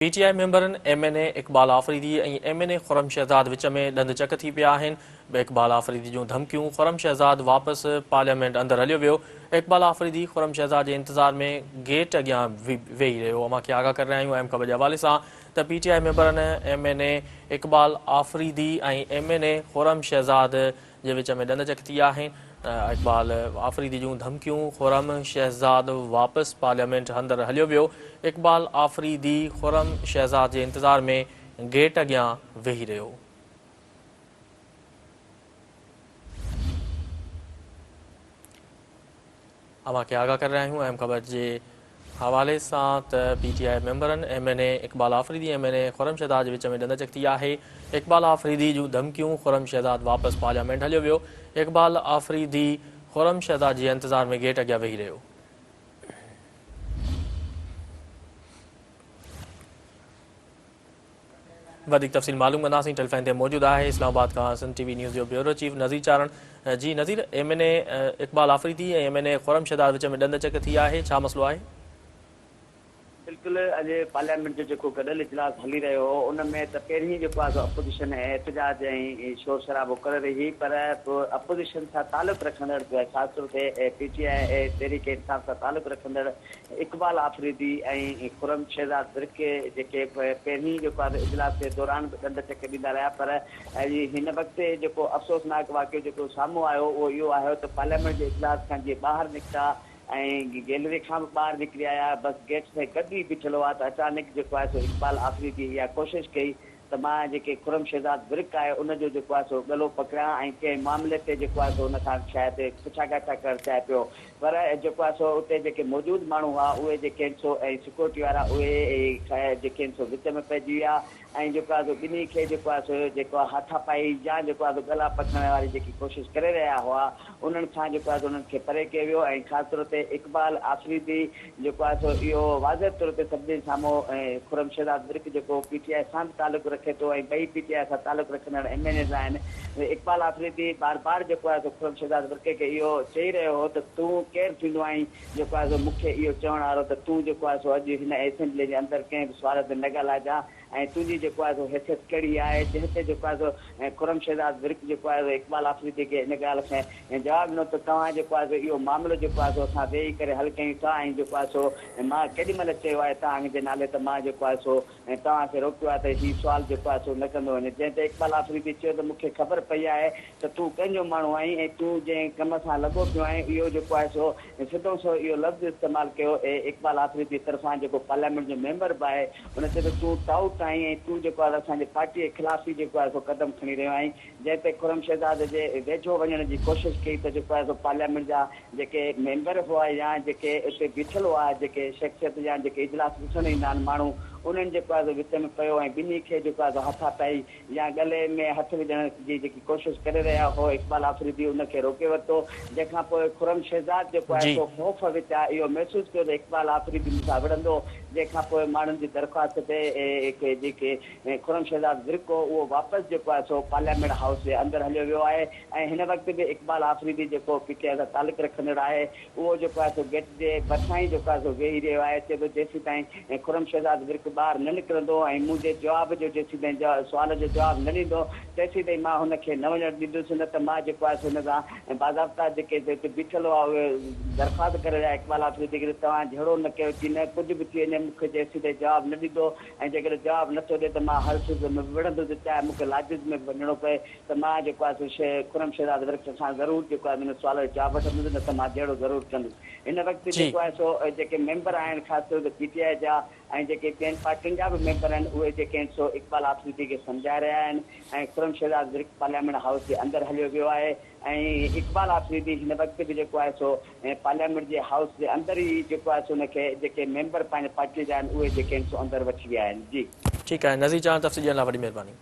PTI मेंबरनि MNA Iqbal Afridi ऐं MNA Khurram Shahzad विच में ॾंद चक थी पिया आहिनि। इक़बाल आफ़रीदी जूं धमकियूं, खुरम शहज़ाद वापसि पार्लियामेंट अंदरि हलियो वियो। इक़बाल आफ़रीदी खुरम शहज़ाद जे इंतज़ार में गेट अॻियां वेही रहियो। अमांखे आगाह करे रहिया आहियूं अहम ख़बर जे हवाले सां त पीटीआई मेंबरनि MNA इक़बाल आफ़रीदी ऐं MNA खुरम शहज़ाद जे विच में ॾंद चक थी आहिनि। इक़बाल आफ़रीदी जूं धमकियूं, खुरम शहज़ाद वापसि पार्लियामेंट अंदरि हलियो वियो। इक़बाल आफ़रीदी खुरम शहज़ाद जे इंतज़ार में गेट अॻियां वेही रहियो। अमांखे आगाह करे रहिया आहियूं अहम ख़बर जे हवाले सां त पीटीआई मेंबरनि MNA इक़बाल आफ़रीदी MNA खुरम शहज़ाद जे विच में ॾंद चक थी आहे। इक़बाल आफ़रीदी जूं धमकियूं, खुरम शहज़ाद वापसि पार्लियामेंट हलियो वियो। इक़बाल आफ़रीदी खुरम शहज़ाद जे इंतज़ार में गेट अॻियां वेही रहियो। वधिक तफ़सील मालूम कंदासीं। टेलीफोन ते मौजूदु आहे इस्लामाबाद खां सन TV न्यूज़ जो ब्यूरो चीफ नज़ीर चारण। जी नज़ीर, MNA इक़बाल आफ़रीदी ऐं MNA खुरम शहज़ाद विच में ॾंद चक थी आहे, छा मसलो आहे? बिल्कुलु अॼु पार्लियामेंट जो जेको गॾियल इजलास हली रहियो हो उन में त पहिरीं जेको आहे अपोज़िशन ऐं एहतजाज ऐं शोर शराबो करे रही, पर अपोज़िशन सां तालुक़ु रखंदड़ ख़ासि तौर ते PTI ऐं तहरीक इंसाफ़ सां तालुक़ु रखंदड़ इक़बाल आफ़रीदी ऐं खुरम शहज़ाद विर्के जेके पहिरीं जेको आहे इजलास जे दौरान बि ॾंद चक ॾींदा रहिया, पर हिन वक़्तु जेको अफ़सोसनाक वाक़ियो जेको साम्हूं आयो उहो इहो आयो त पार्लियामेंट जे इजलास खां जीअं ॿाहिरि निकिता ऐं गैलरी खां बि ॿाहिरि निकिरी आया, बसि गेट ते गॾु ई बीठल हुआ त अचानक जेको आहे सो इक़बाल आफ़रीदी इहा कोशिशि कई त मां जेके खुरम शहज़ाद विर्क आहे उनजो जेको आहे सो गलो पकड़ियां ऐं कंहिं मामले ते जेको आहे सो उन खां शायदि पुछा ॻाछा करणु चाहे पियो। पर जेको आहे सो उते जेके मौजूदु माण्हू हुआ उहे जेके आहिनि सो ऐं सिक्योरिटी वारा उहे जेके आहिनि सो विच में पइजी विया ऐं जेको आहे सो ॿिन्ही खे जेको आहे सो जेको आहे हाथापाई या जेको आहे सो गला पकड़ण वारी जेकी कोशिशि करे रहिया हुआ उन्हनि खां जेको आहे सो उन्हनि खे परे कयो वियो। ऐं ख़ासि तौर ते इक़बाल आफ़रीदी जेको आहे सो इहो वाज़ह तौर ते सभिनी साम्हूं ऐं खुरम शहज़ाद विर्क जेको PTI सां बि तालुक़ु रखे थो ऐं ॿई PTI सां तालुक़ु रखंदड़ MNAs आहिनि। इक़बाल आफ़रीदी बार बार जेको आहे सो खुरम शहज़ाद विर्के खे इहो चई रहियो हो त तूं केरु थींदो आहीं जेको आहे सो मूंखे इहो चवण वारो त तूं जेको आहे सो अॼु हिन असेंबली जे अंदरि कंहिं बि सुवाल ते न ॻाल्हाइजांइ ऐं तुंहिंजी जेको आहे सो हैसियत कहिड़ी आहे, जंहिं जेको आहे सो खुरम शहज़ाद विर्क जेको आहे इक़बाल आफ़रीदी खे हिन ॻाल्हि खे जवाबु ॾिनो त तव्हां जेको आहे सो इहो मामिलो जेको आहे सो असां वेही करे हल कयूं था ऐं जेको आहे सो मां केॾीमहिल चयो आहे तव्हांजे नाले त मां जेको आहे सो तव्हांखे रोकियो आहे त हीउ सुवालु जेको आहे सो न कंदो वञे। जंहिं ते इक़बाल आफ़रीदी चयो त मूंखे ख़बर पई आहे त तूं कंहिंजो माण्हू आहीं ऐं तूं जंहिं कम सां लॻो पियो आहीं इहो जेको आहे सो सिधो सो इहो लफ़्ज़ इस्तेमालु कयो ऐं इक़बाल आफ़रीदी तरफ़ां जेको पार्लियामेंट जो मेंबर बि आहे उन ते त तूं टाउट आहीं ऐं तूं जेको आहे असांजे पार्टीअ जे ख़िलाफ़ ई जेको आहे सो क़दम खणी रहियो आहीं। जंहिं ते खुरम शहज़ाद जे वेझो वञण जी कोशिशि कई त जेको आहे सो पार्लियामेंट जा जेके मेंबर हुआ या जेके उते बीठल हुआ जेके शख़्सियत या जेके इजलास ॾिसणु ईंदा आहिनि माण्हू उन्हनि जेको आहे विच में पियो ऐं ॿिन्ही खे जेको आहे हाथापाई या गले में हथु विझण जी जेकी कोशिशि करे रहिया हो इक़बाल आफ़रीदी उनखे रोके वरितो। जंहिंखां पोइ खुरम शहज़ाद जेको आहे सो ख़ौफ़ विच आहे इहो महसूसु कयो त इक़बाल आफ़रीदी मूंसां विढ़ंदो। जंहिंखां पोइ माण्हुनि जी दरख़्वास्त ते जेके खुरम शहज़ाद विर्क हो उहो वापसि जेको आहे सो पार्लियामेंट हाउस जे अंदरि हलियो वियो आहे ऐं हिन वक़्तु बि इक़बाल आफ़रीदी जेको PTI सां तालुक़ु रखंदड़ आहे उहो जेको आहे सो गेट जे भरिसां ई जेको आहे सो वेही रहियो आहे। चए थो जेसीं ताईं खुरम शहज़ाद विर्क ॿाहिरि न निकिरंदो ऐं मुंहिंजे जवाब जो जेसीं ताईं सुवाल जो जवाबु न ॾींदो तेसीं ताईं मां हुनखे न वञणु ॾींदुसि, न त मां जेको आहे सो हिन सां बाज़ाब्ता जेके हिते बीठल हुआ उहे दरख़्वास्त करे रहिया इक़बाल आफ़रीदी खे तव्हां जहिड़ो न कयो की न कुझु बि थी वञे मूंखे जेसीं ताईं जवाबु न ॾींदो ऐं जेकॾहिं जवाबु नथो ॾिए त मां हर सिज़ में विढ़ंदुसि, चाहे मूंखे लाजिज़ में वञिणो पए त मां जेको आहे सो खुरम शहज़ाद विर्क सां ज़रूरु जेको आहे हिन सुवाल जो जवाबु वठंदुसि, न त मां जहिड़ो ज़रूरु कंदुसि। हिन वक़्तु जेको आहे सो जेके मेंबर आहिनि ख़ासि तौर ते PTI जा ऐं जेके ॿियनि पार्टियुनि जा बि मेंबर आहिनि उहे जेके आहिनि सो इक़बाल आफ़रीदी खे सम्झाए रहिया आहिनि ऐं खुरम शहज़ाद विर्क पार्लियामेंट हाउस जे अंदरि हलियो वियो आहे ऐं इक़बाल आफ़रीदी हिन वक़्तु बि जेको आहे सो पार्लियामेंट जे हाउस जे अंदरि ई जेको आहे सो हुनखे जेके मेंबर पंहिंजे पार्टीअ जा आहिनि उहे जेके आहिनि सो अंदरि वठी विया आहिनि। जी ठीकु आहे नज़ीर चारण, तफ़सील ॾियण लाइ वॾी महिरबानी।